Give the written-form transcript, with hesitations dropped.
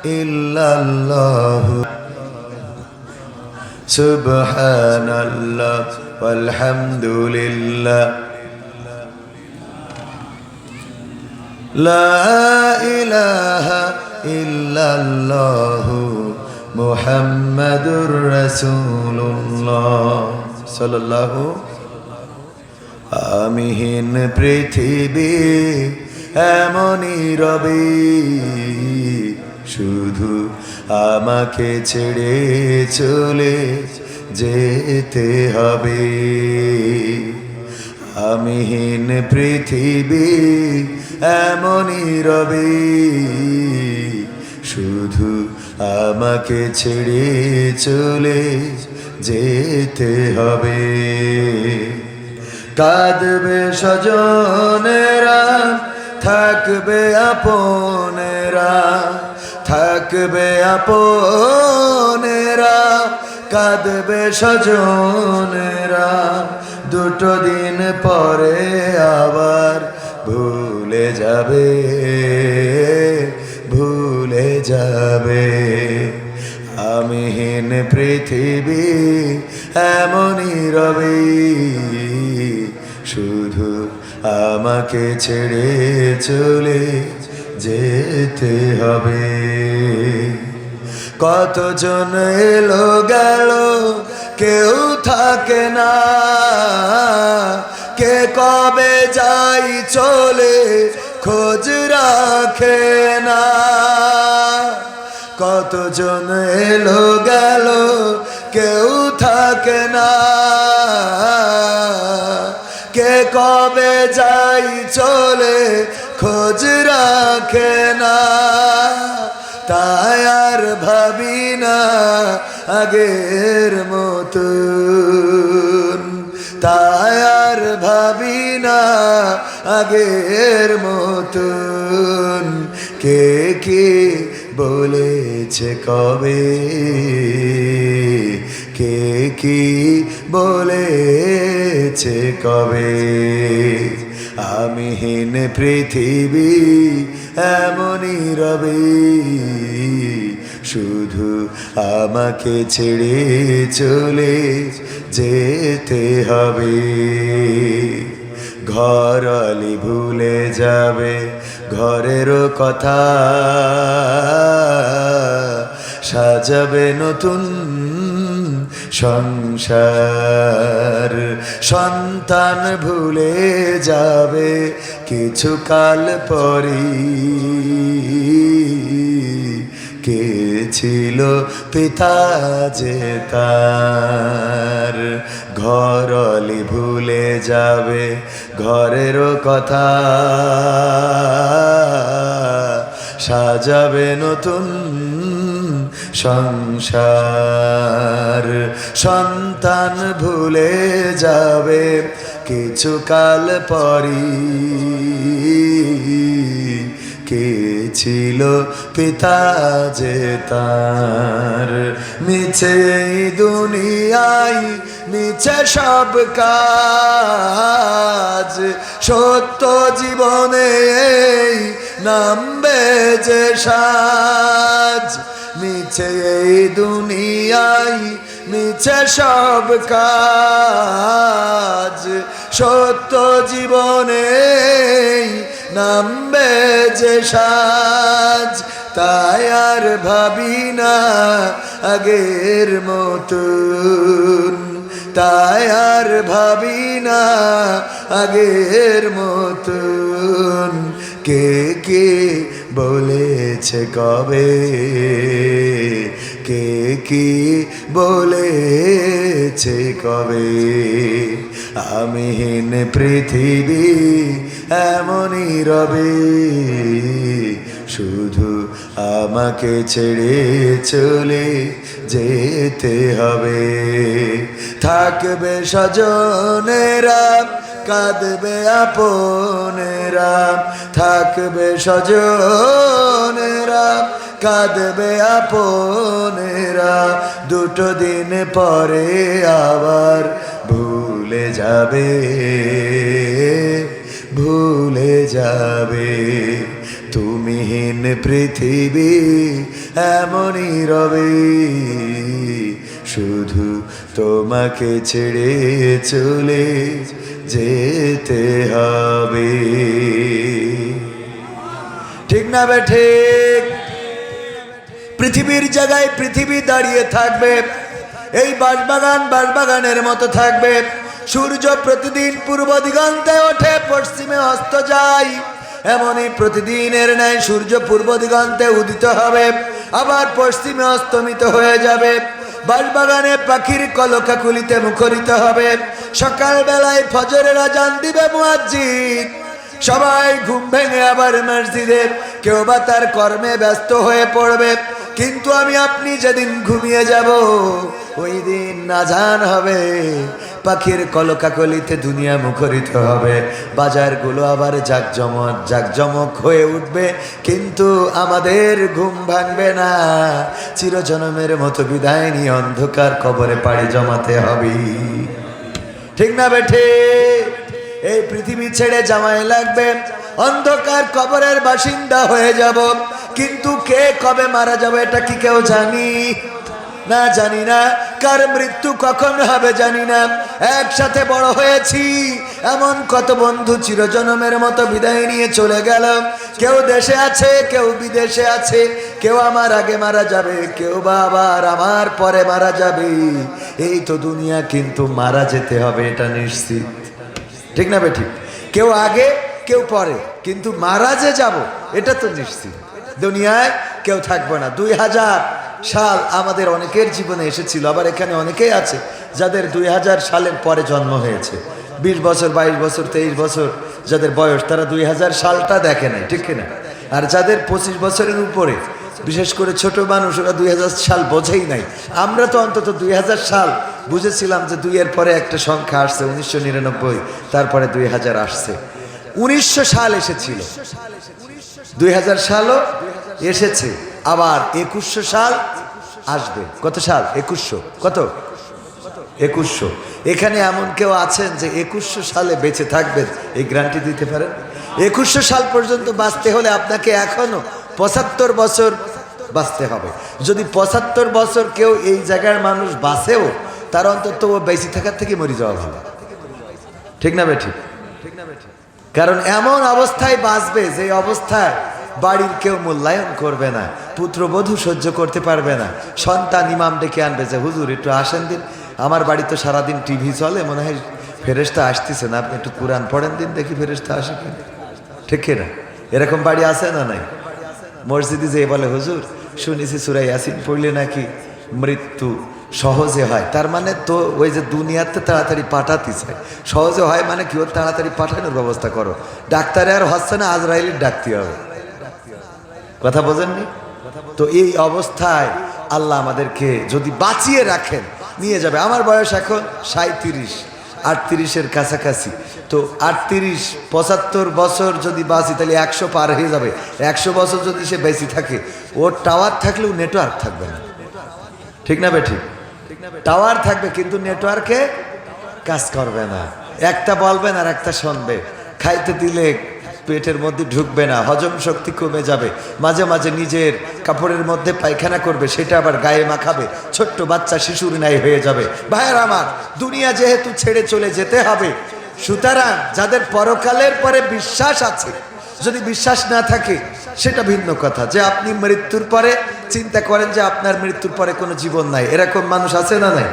illallah subhanallah walhamdulillah la ilaha illallah muhammadur rasulullah sallallahu আমিহীন পৃথিবী এমনই রবে শুধু আমাকে ছেড়ে চলে যেতে হবে আমিহীন পৃথিবী এমনই রবে শুধু আমাকে ছেড়ে চলে যেতে হবে কাঁদবে স্বজনেরা থাকবে আপনেরা থাকবে আপনেরা কাঁদবে স্বজনেরা দুটো দিন পরে আবার ভুলে যাবে আমিহীন পৃথিবী এমনই রবে শুধু আমাকে ছেড়ে চলে যেতে হবে কতজন এলো গেল কেউ থাকে না কে কবে যাই চলে খোঁজ রাখে না কতজন এলো গেল কেউ থাকে না কে কবে যাই চলে খোঁজ রাখে না তাই আর ভাবি না আগের মতন তাই আর ভাবি না আগের মতন কে কে বলেছে কবে কে কি বলেছে কবে আমিহীন পৃথিবী এমনই রবে শুধু আমাকে ছেড়ে চলে যেতে হবে ঘরলি ভুলে যাবে ঘরেরও কথা সাজাবে নতুন সংসার সন্তান ভুলে যাবে কিছুকাল পরই কে ছিল পিতা যে তার ঘরলি ভুলে যাবে ঘরেরও কথা সাজাবে নতুন সংসার সন্তান ভুলে যাবে কিছুকাল পরই কে ছিল পিতা যে তার মিছে এই দুনিয়ায় মিছে সব কাজ সত্য জীবনে এই নামবে যে সাজ মিছে এই দুনিয়ায় মিছে সব কাজ সত্য জীবনে নামবে যে সাজ তাই আর ভাবি না আগের মতন তাই আর ভাবি না আগের মতন কে কে বলেছে কবে কে কি বলেছে কবে আমিহীন পৃথিবী এমনই রবে শুধু আমাকে ছেড়ে চলে যেতে হবে থাকবে স্বজনেরা কাঁদবে আপনেরা থাকবে স্বজনেরা কাঁদবে আপনেরা দুটো দিন পরে আবার ভুলে যাবে তুমিহীন পৃথিবী এমনই রবে, শুধু তোমাকে ছেড়ে চলে যেতে হবে। ঠিক না বে ঠিক? পৃথিবীর জায়গায় পৃথিবী দাঁড়িয়ে থাকবে, এই বাঁশবাগানের মতো থাকবে। সূর্য প্রতিদিন পূর্ব দিগন্তে ওঠে, পশ্চিমে অস্ত যায়। এমনই প্রতিদিনের ন্যায় সূর্য পূর্ব দিগন্তে উদিত হবে, আবার পশ্চিমে অস্তমিত হয়ে যাবে। বাঁশবাগানে পাখির কলকাকুলিতে মুখরিত হবে। সকালবেলায় ফজরের আজান দিবে মুয়াজ্জিন, সবাই ঘুম ভেঙে আবার মসজিদে, কেউ বা তার কর্মে ব্যস্ত হয়ে পড়বে। কিন্তু আমি আপনি যেদিন ঘুমিয়ে যাব, ওই দিন আজান হবে, পাখির কলকাকলিতে দুনিয়া মুখরিত হবে, বাজারগুলো আবার জাকজমক হয়ে উঠবে। কিন্তু আমাদের ঘুম ভাঙবে না, চিরজনমের মতো বিদায় নিয়ে অন্ধকার কবরে পাড়ি জমাতে হবে। ঠিক না বেঠে? এই পৃথিবী ছেড়ে জামাই লাগবে, অন্ধকার কবরের বাসিন্দা হয়ে যাব। কিন্তু কে কবে মারা যাবে এটা কি কেউ জানি না? জানি না। কার মৃত্যু কখন হবে জানি না। একসাথে বড় হয়েছি, এমন কত বন্ধু চিরজনমের মতো বিদায় নিয়ে চলে গেল। কেউ দেশে আছে, কেউ বিদেশে আছে, কেউ আমার আগে মারা যাবে, কেউ বা আবার আমার পরে মারা যাবে। এই তো দুনিয়া, কিন্তু মারা যেতে হবে এটা নিশ্চিত। ঠিক না বেঠিক? কেউ আগে কেউ পরে, কিন্তু মারা যে যাব এটা তো নিশ্চিত। দুনিয়ায় কেউ থাকবে না। 2000 সাল আমাদের অনেকের জীবনে এসেছিল, আবার এখানে অনেকেই আছে যাদের 2000 সালের পরে জন্ম হয়েছে। 20 বছর, 22 বছর, 23 বছর যাদের বয়স, তারা 2000 সালটা দেখে নাই। ঠিক কিনা? আর যাদের 25 বছরের উপরে, বিশেষ করে ছোট মানুষ, ওরা 2000 সাল বোঝেই নাই। আমরা তো অন্তত 2000 সাল বুঝেছিলাম যে 2 এর পরে একটা সংখ্যা আসছে, 1999, তারপরে 2000 আসছে। 1900 সাল এসেছিল, 2000 সালও এসেছে, আবার 2100 সাল আসবে। কত সাল? 2100। কত? 2100। এখানে এমন কেউ আছেন যে 2100 সালে বেঁচে থাকবেন, এই গ্যারান্টি দিতে পারেন? 2100 সাল পর্যন্ত বাঁচতে হলে আপনাকে এখনো 75 বছর বাঁচতে হবে। যদি 75 বছর কেউ এই জায়গার মানুষ বাঁচেও, তার অন্তত ও বেঁচে থাকার থেকে মরে যাওয়া ভালো। ঠিক না বেঠিক? কারণ এমন অবস্থায় বাঁচবে যে অবস্থায় বাড়ির কেউ মূল্যায়ন করবে না, পুত্রবধূ সহ্য করতে পারবে না, সন্তান ইমাম ডেকে আনবে যে হুজুর একটু আসেন দিন, আমার বাড়ি তো সারাদিন টিভি চলে, মনে হয় ফেরেশতা আসতেছে না, আপনি একটু কোরআন পড়েন দিন, দেখি ফেরেশতা আসে কিনা। ঠিক কিনা? এরকম বাড়ি আছে না নাই? মসজিদে যে বলে হুজুর শুনেছি সূরা ইয়াসিন পড়লে নাকি মৃত্যু সহজে হয়। তার মানে তো ওই যে দুনিয়াতে তাড়াতাড়ি পাঠাতে চায়, সহজে হয় মানে কি, ওর তাড়াতাড়ি পাঠানোর ব্যবস্থা করো। ডাক্তারে আর হচ্ছে না, আজরাইলের ডাকতে হবে। কথা বোঝেননি তো? এই অবস্থায় আল্লাহ আমাদেরকে যদি বাঁচিয়ে রাখেন, নিয়ে যাবে। আমার বয়স এখন 37, 38-এর কাছাকাছি। তো 38, 75 বছর যদি বাঁচি তাহলে 100 পার হয়ে যাবে। 100 বছর যদি সে বেঁচে থাকে, ওর টাওয়ার থাকলেও নেটওয়ার্ক থাকবে না। ঠিক না বেঠিক? টাওয়ার থাকবে কিন্তু নেটওয়ার্কে কাজ করবে না। একটা বলবেন আর একটা শুনবে, খাইতে দিলে পেটের মধ্যে ঢুকবে না, হজম শক্তি কমে যাবে, মাঝে মাঝে নিজের কাপড়ের মধ্যে পায়খানা করবে, সেটা আবার গায়ে মাখাবে, ছোট্ট বাচ্চা শিশুর ন্যায় হয়ে যাবে। ভাইয়ের আমার, দুনিয়া যেহেতু ছেড়ে চলে যেতে হবে, সুতরাং যাদের পরকালের পরে বিশ্বাস আছে, যদি বিশ্বাস না থাকে সেটা ভিন্ন কথা। যে আপনি মৃত্যুর পরে চিন্তা করেন যে আপনার মৃত্যুর পরে কোনো জীবন নাই, এরকম মানুষ আছে না নাই?